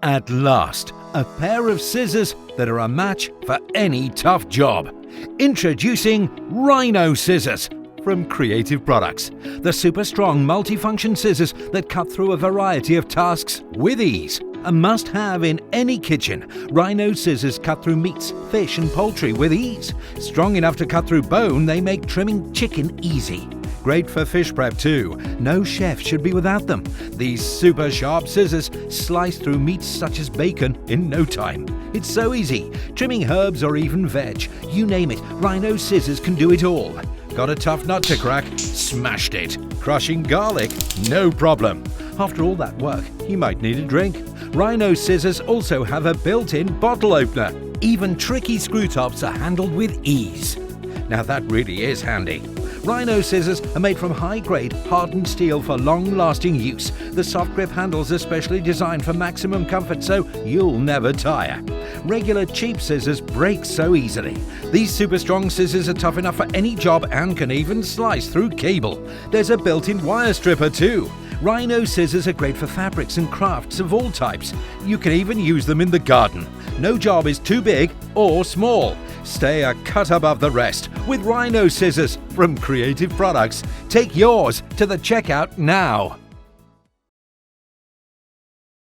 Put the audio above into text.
At last, a pair of scissors that are a match for any tough job. Introducing Rhino Scissors from Creative Products, the super strong multifunction scissors that cut through a variety of tasks with ease. A must-have in any kitchen, Rhino scissors cut through meats, fish and poultry with ease. Strong enough to cut through bone, they make trimming chicken easy. Great for fish prep too. No chef should be without them. These super sharp scissors slice through meats such as bacon in no time. It's so easy. Trimming herbs or even veg, you name it, Rhino scissors can do it all. Got a tough nut to crack? Smashed it. Crushing garlic? No problem. After all that work, you might need a drink. Rhino scissors also have a built-in bottle opener. Even tricky screw tops are handled with ease. Now that really is handy. Rhino scissors are made from high-grade, hardened steel for long-lasting use. The soft grip handles are specially designed for maximum comfort, so you'll never tire. Regular cheap scissors break so easily. These super strong scissors are tough enough for any job and can even slice through cable. There's a built-in wire stripper too. Rhino scissors are great for fabrics and crafts of all types. You can even use them in the garden. No job is too big or small. Stay a cut above the rest with Rhino scissors from Creative Products. Take yours to the checkout now.